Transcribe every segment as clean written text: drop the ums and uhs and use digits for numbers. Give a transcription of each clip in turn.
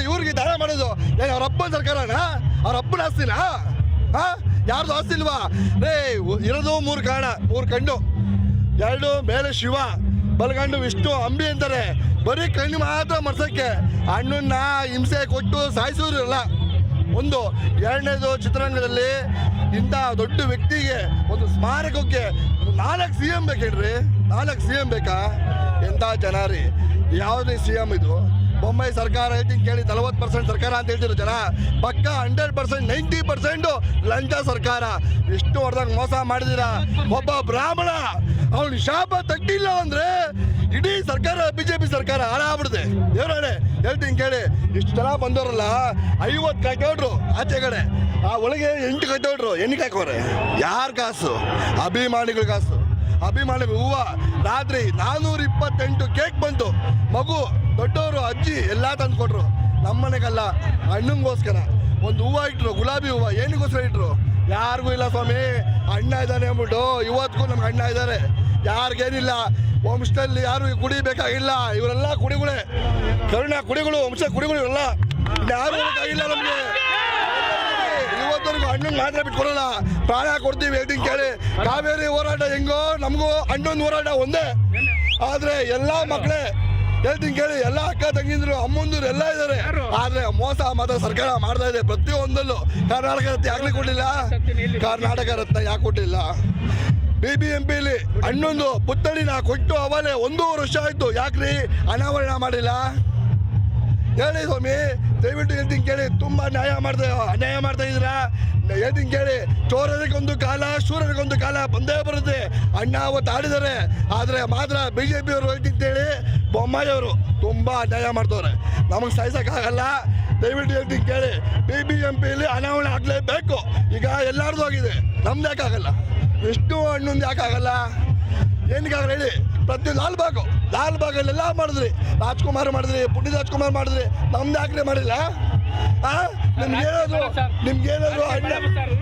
ಇವ್ರಿಗೆ ದಾನ ಮಾಡೋದು ಏನು ಅವ್ರ ಅಪ್ಪನ ಸರ್ಕಾರನಾ? ಅವ್ರ ಅಪ್ಪನ ಆಸ್ತಿನಾ? ಯಾರ್ದು ಆಸ್ತಿ ಇಲ್ವಾ? ಇರೋದು 3 ಕಾರಣ, 3 ಕಣ್ಣು, 2 ಮೇಲೆ ಶಿವ, ಬಲಗಂಡು ವಿಷ್ಣು, ಅಂಬಿ ಅಂತಾರೆ. ಬರೀ ಕಣ್ಣು ಮಾತ್ರ ಮರ್ಸಕ್ಕೆ ಅಣ್ಣನ್ನ ಹಿಂಸೆ ಕೊಟ್ಟು ಸಾಯಿಸೋದಿಲ್ಲ. ಒಂದು. ಎರಡನೇದು, ಚಿತ್ರರಂಗದಲ್ಲಿ ಇಂಥ ದೊಡ್ಡ ವ್ಯಕ್ತಿಗೆ ಒಂದು ಸ್ಮಾರಕಕ್ಕೆ 4 CM ಬೇಕೇನ್ರಿ? 4 CM ಬೇಕಾ? ಎಂಥ ಜನ ರೀ! ಯಾವುದೇ CM ಇದು? ಬೊಂಬೈ ಸರ್ಕಾರ ಹೇಳ್ತೀನಿ ಕೇಳಿ, 40% ಸರ್ಕಾರ ಅಂತ ಹೇಳ್ತಿರೋ ಜನ ಪಕ್ಕ 100%, 90% ಲಂಚ ಸರ್ಕಾರ. ಎಷ್ಟು ಹೊಡೆದಂಗೆ ಮೋಸ ಮಾಡಿದಿರ. ಒಬ್ಬ ಬ್ರಾಹ್ಮಣ ಅವನು ಶಾಪ ತಗ್ಗಿಲ್ಲ ಅಂದ್ರೆ ಇಡೀ ಸರ್ಕಾರ, BJP ಸರ್ಕಾರ ಹಾಳಾಗ್ಬಿಡುತ್ತೆ. ದೇವರೇ ಹೇಳ್ತೀನಿ ಕೇಳಿ, ಇಷ್ಟು ಜನ ಬಂದವರಲ್ಲ, 50 ಕಟ್ಟೋಡ್ರು ಆಚೆ ಕಡೆ, ಆ ಒಳಗೆ 8 ಕಟ್ಟೋಡ್ರು ಎಣ್ಣೆ ಹಾಕೋರೆ. ಯಾರ ಕಾಸು? ಅಭಿಮಾನಿಗಳ ಕಾಸು. ಅಭಿಮಾನಿಗಳು ಹೂವು ರಾತ್ರಿ 428 ಕೇಕ್ ಬಂತು. ಮಗು, ದೊಡ್ಡವರು, ಅಜ್ಜಿ ಎಲ್ಲ ತಂದು ಕೊಟ್ರು. ನಮ್ಮನೆಗಲ್ಲ, ಅಣ್ಣಂಗೋಸ್ಕರ ಒಂದು ಹೂವು ಇಟ್ರು, ಗುಲಾಬಿ ಹೂವು. ಏನಕ್ಕೋಸ್ಕರ ಇಟ್ರು? ಯಾರಿಗೂ ಇಲ್ಲ ಸ್ವಾಮಿ, ಅಣ್ಣ ಇದ್ದಾನೆ ಅಂದ್ಬಿಟ್ಟು ಇವತ್ತಿಗೂ ನಮ್ಗೆ ಅಣ್ಣ ಇದ್ದಾರೆ. ಯಾರಿಗೇನಿಲ್ಲ, ವಂಶದಲ್ಲಿ ಯಾರು ಕುಡಿಬೇಕಾಗಿಲ್ಲ. ಇವರೆಲ್ಲ ಕುಡಿಗಳೇ, ಕರುಣ ಕುಡಿಗಳು, ವಂಶ ಕುಡಿಗಳು ಇವರೆಲ್ಲ. ಯಾರು ಬೇಕಾಗಿಲ್ಲ ನಮಗೆ. ಇವತ್ತವರೆಗೂ ಅಣ್ಣನ ಮಾತ್ರ ಬಿಟ್ಕೊಡಲ್ಲ, ಪ್ರಾಣ ಕೊಡ್ತೀವಿ. ಹೇಳ್ತೀನಿ ಕೇಳಿ, ಕಾವೇರಿ ಹೋರಾಟ ಹೆಂಗೋ ನಮಗೂ ಅಣ್ಣನ ಹೋರಾಟ ಒಂದೇ. ಆದ್ರೆ ಎಲ್ಲ ಮಕ್ಕಳೇ ಹೇಳ್ತೀನಿ ಕೇಳಿ, ಎಲ್ಲ ಅಕ್ಕ ತಂಗಿದ್ರು, ಅಮ್ಮಂದಿರು ಎಲ್ಲ ಇದ್ದಾರೆ. ಆದ್ರೆ ಮೋಸ ಮಾತ್ರ ಸರ್ಕಾರ ಮಾಡ್ತಾ ಇದೆ ಪ್ರತಿಯೊಂದಲ್ಲೂ. ಕರ್ನಾಟಕ ರತ್ನ ಯಾಕೆ ಕೊಡ್ಲಿಲ್ಲ? ಕರ್ನಾಟಕ ರತ್ನ ಯಾಕೆ ಕೊಟ್ಟಿಲ್ಲ? BBMPಲಿ ಅಣ್ಣೊಂದು ಪುತ್ಥಳಿನ ಕೊಟ್ಟು ಅವಲೇ 1.5 ವರ್ಷ ಆಯ್ತು. ಯಾಕ್ರಿ ಅನಾವರಣ ಮಾಡಿಲ್ಲ? ಹೇಳಿ ಸ್ವಾಮಿ, ದಯವಿಟ್ಟು ಹೇಳ್ತೀನಿ ಕೇಳಿ. ತುಂಬಾ ಅನ್ಯಾಯ ಮಾಡ್ತಾ ಇದ್ದೀರಾ. ಹೇಳ್ತೀನಿ ಕೇಳಿ, ಚೋರರಿಗೊಂದು ಕಾಲ, ಶೂರರಿಗೊಂದು ಕಾಲ ಬಂದೇ ಬರುತ್ತೆ. ಅಣ್ಣ ಅವತ್ತು ಆಡಿದ್ದಾರೆ. ಆದರೆ ಮಾತ್ರ BJP ಅವರು ಹೇಳ್ತೀನಿ ಕೇಳಿ, ಬೊಮ್ಮಾಯಿಯವರು ತುಂಬಾ ಅನ್ಯಾಯ ಮಾಡ್ತವ್ರೆ. ನಮಗೆ ಸಾಯಿಸೋಕ್ಕಾಗಲ್ಲ. ದಯವಿಟ್ಟು ಹೇಳ್ತೀನಿ ಕೇಳಿ, BBMPಲಿ ಅನಾವರಣ ಆಗಲೇಬೇಕು. ಈಗ ಎಲ್ಲಾರ್ದು ಆಗಿದೆ, ನಮ್ದು ಯಾಕಾಗಲ್ಲ? ಎಷ್ಟು ಹಣ್ಣೊಂದು ಯಾಕಾಗಲ್ಲ? ಏನಕ್ಕಾಗಲ್ಲ ಹೇಳಿ? ಪ್ರತಿ ಲಾಲ್ಬಾಗಲ್ಲೆಲ್ಲ ಮಾಡಿದ್ರಿ, ರಾಜ್ಕುಮಾರ್ ಮಾಡಿದ್ರಿ, ಪುನೀತ್ ರಾಜ್ಕುಮಾರ್ ಮಾಡಿದ್ರಿ, ನಮ್ದು ಯಾಕೆ ಮಾಡಿಲ್ಲ?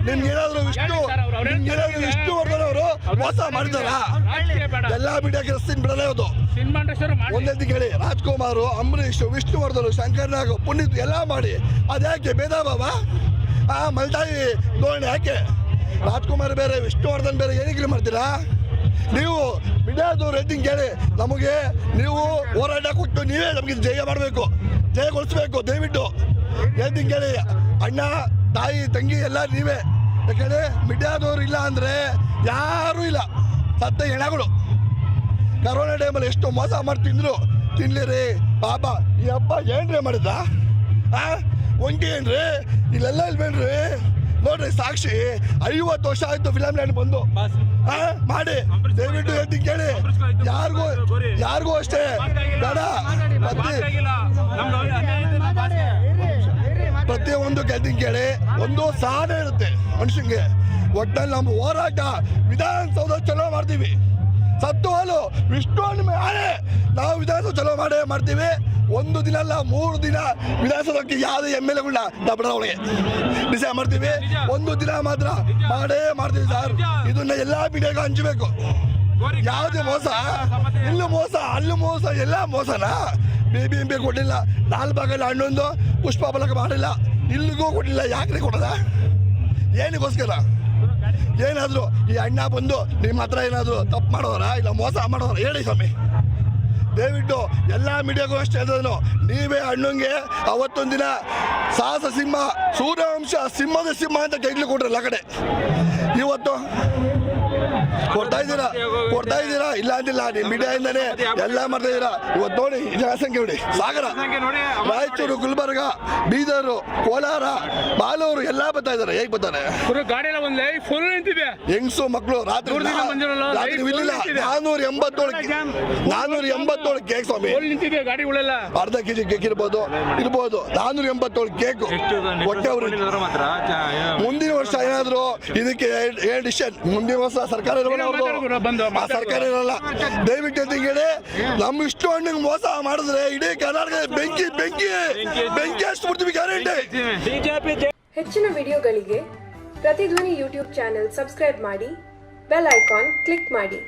ನಿಮ್ಗೇನಾದ್ರು ವಿಷ್ಣುವರ್ಧನ್ ಅವರು ಮೋಸ ಮಾಡಿದಾರ? ಎಲ್ಲ ಮೀಡಿಯಾಕ್ಕೆ ರಸ್ತೆ ಬಿಡಲೇ ಹೋದು. ಒಂದೇ ಕೇಳಿ, ರಾಜ್ಕುಮಾರ್, ಅಂಬರೀಷ್, ವಿಷ್ಣುವರ್ಧನ್, ಶಂಕರ್ನಾಗ್, ಪುನೀತ್ ಎಲ್ಲ ಮಾಡಿ ಅದ್ಯಾಕೆ ಭೇದ ಭಾವ? ಮಲ್ಟಾಯಿ ಧೋರಣೆ ಯಾಕೆ? ರಾಜ್ಕುಮಾರ್ ಬೇರೆ, ವಿಷ್ಣುವರ್ಧನ್ ಬೇರೆ, ಏನಕ್ಕೆ ಮಾಡ್ತೀರಾ ನೀವು? ಮೀಡಿಯಾದವ್ರು ಹೇಳ್ತೀನಿ ಕೇಳಿ, ನಮಗೆ ನೀವು ಹೋರಾಟ ಕೊಟ್ಟು ನೀವೇ ನಮಗೆ ಜಯಗೊಳಿಸ್ಬೇಕು. ದಯವಿಟ್ಟು ಹೇಳ್ತೀನಿ ಕೇಳಿ, ಅಣ್ಣ, ತಾಯಿ, ತಂಗಿ ಎಲ್ಲ ನೀವೇ. ಯಾಕಂದ್ರೆ ಮೀಡಿಯಾದವ್ರು ಇಲ್ಲ ಅಂದ್ರೆ ಯಾರೂ ಇಲ್ಲ. ಸತ್ತ ಹೆಣಗಳು ಕರೋನಾ ಟೈಮಲ್ಲಿ ಎಷ್ಟು ಮೋಸ ಮಾಡ್ತಿದ್ರು. ತಿನ್ಲಿರಿ ಪಾಪ. ಈ ಹಬ್ಬ ಏನ್ರಿ ಮಾಡಿದ್ದ? ಒಂಟಿ ಏನ್ರಿ? ಇಲ್ಲೆಲ್ಲ ಇಲ್ವೇನ್ರಿ? ನೋಡ್ರಿ, ಸಾಕ್ಷಿ 50 ವರ್ಷ ಆಯ್ತು ಫಿಲಮ್ ಲ್ಯಾಂಡ್ ಬಂದು. ಮಾಡಿ ದಯವಿಟ್ಟು ಹೇಳ್ತೀನಿ ಕೇಳಿ, ಯಾರಿಗೂ ಅಷ್ಟೇ ಬೇಡ. ಪ್ರತಿಯೊಂದು ಕೇಳ್ತೀನಿ ಕೇಳಿ, ಒಂದು ಸಾಧನೆ ಇರುತ್ತೆ ಮನುಷ್ಯಂಗೆ. ಒಟ್ಟಲ್ಲಿ ನಮ್ಮ ಹೋರಾಟ ವಿಧಾನಸೌಧ ಚಲೋ ಮಾಡ್ತೀವಿ. ಸತ್ತು ಹಾಲು ವಿಷ್ಣು ಮೇಲೆ ನಾವು ವಿಧಾನಸೌಧ ಚಲೋ ಮಾಡ್ತೀವಿ. 1 ದಿನ ಅಲ್ಲ, 3 ದಿನ ವಿಧಾನಸೌಧಕ್ಕೆ ಯಾವುದೇ MLAಗಳನ್ನ ದಬ್ಬಡ ಒಳಗೆ ಡಿಸೈಡ್ ಮಾಡ್ತೀವಿ. 1 ದಿನ ಮಾತ್ರ ಮಾಡ್ತೀವಿ ಸರ್. ಇದನ್ನ ಎಲ್ಲಾ ಮೀಡಿಯಾಗ ಹಂಚಬೇಕು. ಯಾವುದೇ ಮೋಸ, ಇಲ್ಲೂ ಮೋಸ, ಅಲ್ಲೂ ಮೋಸ, ಎಲ್ಲ ಮೋಸನಾ? BBMP ಕೊಟ್ಟಿಲ್ಲ, ಲಾಲ್ಬಾಗಲ್ಲಿ ಅಣ್ಣೊಂದು ಪುಷ್ಪ ಫಲಕ ಮಾಡಿಲ್ಲ, ಇಲ್ಲಿಗೂ ಕೊಟ್ಟಿಲ್ಲ. ಯಾಕ್ರಿ ಕೊಡೋದ? ಏನಕ್ಕೋಸ್ಕರ? ಏನಾದ್ರು ಈ ಅಣ್ಣ ಬಂದು ನಿಮ್ಮ ಹತ್ರ ಏನಾದ್ರು ತಪ್ಪು ಮಾಡೋರ, ಇಲ್ಲ ಮೋಸ ಮಾಡೋರ? ಹೇಳಿ ಸ್ವಾಮಿ. ದಯವಿಟ್ಟು ಎಲ್ಲ ಮೀಡಿಯಾಗೂ ಅಷ್ಟೇ ಹೇಳಿದ್ರು, ನೀವೇ ಅಣ್ಣಂಗೆ ಅವತ್ತೊಂದು ದಿನ ಸಾಹಸ ಸಿಂಹ, ಸೂರ್ಯವಂಶ, ಸಿಂಹದ ಸಿಂಹ ಅಂತ ಟೈಟ್ಲ್ ಕೊಟ್ರಲ್ಲ ಆ ಕಡೆ. ಇವತ್ತು ಕೊಡ್ತಾ ಇದ್ದೀರಾ? ಇಲ್ಲ ಅಂತಿಲ್ಲ, ನಿಮ್ಮ ಮೀಡಿಯಾದಿಂದಾನೇ ಎಲ್ಲ ಮಾಡ್ತಾ ಇದ್ದೀರಾ. ಇವತ್ತು ನೋಡಿ, ಜನಸಂಖ್ಯೆ ನೋಡಿ, ಸಾಗರ, ರಾಯಚೂರು, ಗುಲ್ಬರ್ಗ, ಬೀದರು, ಕೋಲಾರ, ಬಾಲೂರು ಎಲ್ಲ ಬರ್ತಾ ಇದಾರೆ. ಹೇಗೆ ಬರ್ತಾರೆ? ಹೆಂಗಸು ಮಕ್ಕಳು ರಾತ್ರಿ 487 ಕೇಕ್ ಸ್ವಾಮಿ. ಅರ್ಧ ಕೆಜಿ ಕೇಕ್ ಇರ್ಬೋದು. 487 ಕೇಕ್ ಹೊಟ್ಟೆ ಅವರು. ಮುಂದಿನ ವರ್ಷ ಏನಾದ್ರು ಇದಕ್ಕೆ ಡಿಸಿಷನ್, ಮುಂದಿನ ವರ್ಷ ಸರ್ಕಾರ ಸರ್ಕಾರ ಇರಲ್ಲ. ದಯವಿಟ್ಟು ಹೇಳಿ, ನಮ್ಮ ಇಷ್ಟು ಹಣ್ಣಿಗೆ ಮೋಸ ಮಾಡಿದ್ರೆ ಇಡೀ ಕರ್ನಾಟಕ ಬೆಂಕಿ ಅಷ್ಟು ಬಿಡ್ತೀವಿ ಗ್ಯಾರಂಟಿ. ಹೆಚ್ಚಿನ ವಿಡಿಯೋಗಳಿಗೆ ಪ್ರತಿಧ್ವನಿ ಯೂಟ್ಯೂಬ್ ಚಾನೆಲ್ ಸಬ್ಸ್ಕ್ರೈಬ್ ಮಾಡಿ, ಬೆಲ್ ಐಕಾನ್ ಕ್ಲಿಕ್ ಮಾಡಿ.